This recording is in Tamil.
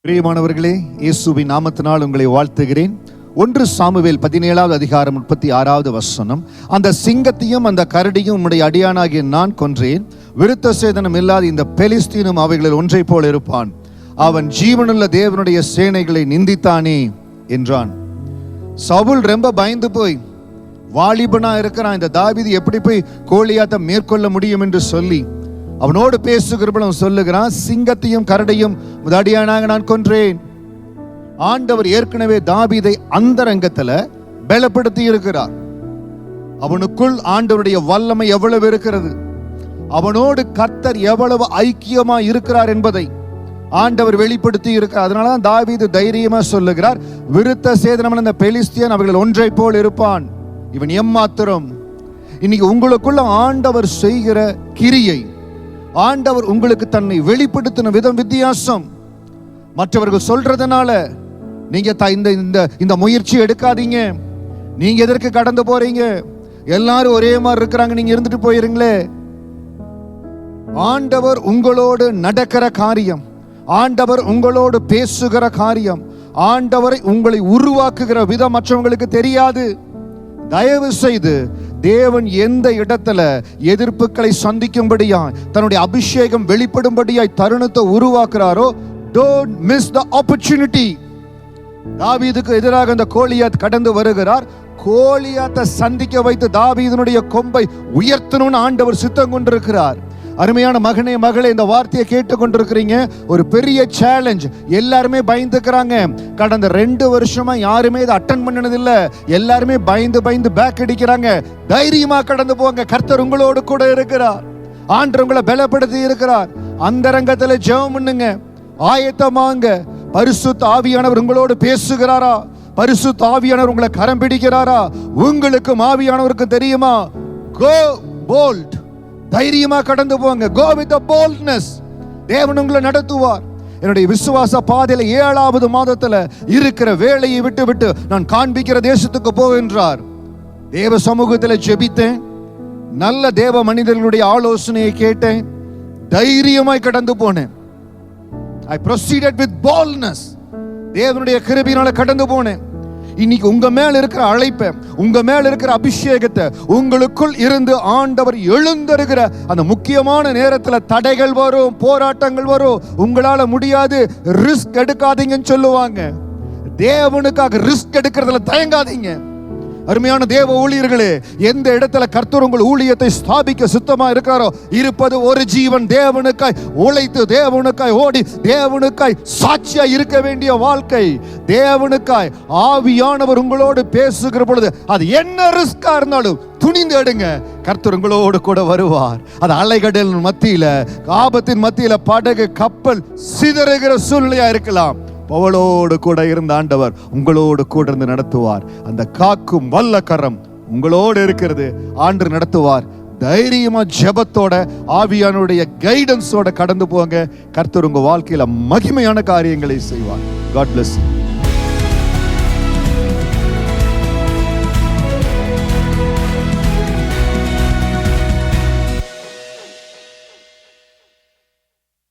பிரியமானவர்களே, இயேசுவின் நாமத்தினால் உங்களை வாழ்த்துகிறேன். 1 சாமுவேல் 17வது அதிகாரம் 36வது வசனம். அந்த சிங்கத்தையும் அந்த கரடியும் உம்முடைய அடியானாகிய நான் கொன்றேன். விருத்த சேதனம் இல்லாத இந்த பெலிஸ்தீனும் அவைகளில் ஒன்றை போல் இருப்பான். அவன் ஜீவனுள்ள தேவனுடைய சேனைகளை நிந்தித்தானே என்றான். சவுல் ரொம்ப பயந்து போய், வாலிபனா இருக்கிறான், இந்த தாவீது எப்படி போய் கோலியாத்தை மேற்கொள்ள முடியும் என்று சொல்லி அவனோடு பேசுகிறவன் சொல்லுகிறான், சிங்கத்தையும் கரடையும் அடியானாக நான் கொன்றேன். ஆண்டவர் ஏற்கனவே தாவீதை அந்தரங்கத்துல பலப்படுத்தி இருக்கிறார். அவனுக்குள் ஆண்டவருடைய வல்லமை எவ்வளவு இருக்கிறது, அவனோடு கர்த்தர் எவ்வளவு ஐக்கியமா இருக்கிறார் என்பதை ஆண்டவர் வெளிப்படுத்தி இருக்கிறார். அதனாலதான் தாவீது தைரியமா சொல்லுகிறார், விருத்த சேதனம் அந்த பெலிஸ்தியன் அவர்கள் ஒன்றை போல் இருப்பான், இவன் எம்மாத்திரம். இன்னைக்கு உங்களுக்குள்ள ஆண்டவர் செய்கிற கிரியை, ஆண்டவர் உங்களுக்கு தன்னை வெளிப்படுத்தின விதம் வித்தியாசம். மற்றவர்கள் சொல்றதுனால நீங்க இந்த முயற்சி எடுக்காதீங்க. நீங்க எதற்கு கடந்து போறீங்க? எல்லாரும் ஒரே மாதிரி இருக்கிறாங்க, நீங்க இருந்துட்டு போயிருங்களே. ஆண்டவர் உங்களோடு நடக்கிற காரியம், ஆண்டவர் உங்களோடு பேசுகிற காரியம், ஆண்டவரை உங்களை உருவாக்குகிற விதம் மற்றவங்களுக்கு தெரியாது. தயவு செய்து தேவன் எந்த இடத்துல எதிர்ப்புகளை சந்திக்கும்படியாய், தன்னுடைய அபிஷேகம் வெளிப்படும்படியாய் தருணத்தை உருவாக்குறாரோ, don't miss the opportunity. தாவீதுக்கு எதிராக அந்த கோலியாத் கடந்து வருகிறார். கோலியாத்தை சந்திக்க வைத்து தாவீதினுடைய கொம்பை உயர்த்தணும்னு ஆண்டவர் சித்தம் கொண்டிருக்கிறார். அருமையான மகனே மகளே, இந்த வார்த்தையை கேட்டு கொண்டிருக்கிறீங்க. ஒரு பெரிய சேலஞ்ச். எல்லாருமே பயந்துக்கிறாங்க. கடந்த 2 வருஷமா யாருமே இதை அட்டன் பண்ணதில்லை. எல்லாருமே பயந்து பயந்து பேக் அடிக்கிறாங்க. தைரியமா கடந்து போங்க. கர்த்தர் உங்களோடு கூட இருக்கிறார். ஆண்டவர் உங்களை பலப்படுத்தி இருக்கிறார். அந்தரங்கத்துல ஜெபம் பண்ணுங்க, ஆயத்தமாங்க. பரிசுத்த ஆவியானவர் உங்களோடு பேசுகிறாரா? பரிசுத்த ஆவியானவர் உங்களை கரம் பிடிக்கிறாரா? உங்களுக்கும் ஆவியானவருக்கும் தெரியுமா? கோ போல்ட். தைரியமா கடந்து போங்க. Go with the boldness. தேவன் உங்களை நடத்துவார். என்னுடைய விசுவாச பாதையில 7வது மாதத்துல இருக்கிற வேலையை விட்டு நான் காண்பிக்கிற தேசத்துக்கு போகின்றார். தேவ சமூகத்தில் ஜெபித்தேன். நல்ல தேவ மனிதர்களுடைய ஆலோசனையை கேட்டேன். தைரியமாய் கடந்து போனேன். I proceeded with boldness. தேவனுடைய கிருபையினால கடந்து போனேன். இன்னைக்கு உங்க மேல இருக்கிற அழைப்பை, உங்க மேல இருக்கிற அபிஷேகத்தை, உங்களுக்குள் இருந்து ஆண்டவர் எழுந்தருகிற அந்த முக்கியமான நேரத்துல தடைகள் வரும், போராட்டங்கள் வரும். உங்களால முடியாது, ரிஸ்க் எடுக்காதீங்கன்னு சொல்லுவாங்க. தேவனுக்காக ரிஸ்க் எடுக்கிறதுல தயங்காதீங்க. அருமையான தேவ ஊழியர்களே, எந்த இடத்துல கர்த்தர் உங்கள் ஊழியத்தை ஸ்தாபிக்க சுத்தமா இருக்கிறாரோ, இருப்பது ஒரு ஜீவன். தேவனுக்காய் உழைத்து, தேவனுக்காய் ஓடி, தேவனுக்காய் சாட்சியா இருக்க வேண்டிய வாழ்க்கை. தேவனுக்காய் ஆவியானவர் உங்களோடு பேசுகிற பொழுது அது என்ன ரிஸ்கா இருந்தாலும் துணிந்து எடுங்க. கர்த்தர் உங்களோடு கூட வருவார். அது அலைகடல் மத்தியில, ஆபத்தின் மத்தியில, படகு கப்பல் சிதறுகிற சூழ்நிலையா இருக்கலாம். பவுலோடு கூட இருந்த ஆண்டவர் உங்களோடு கூட இருந்து நடத்துவார். அந்த காக்கும் வல்ல கரம் உங்களோடு இருக்கிறது. ஆண்டு நடத்துவார். தைரியமா ஜெபத்தோட, ஆவியானுடைய கைடன்ஸோட கடந்து போங்க. கர்த்தர் உங்க வாழ்க்கையில மகிமையான காரியங்களை செய்வார். God bless you.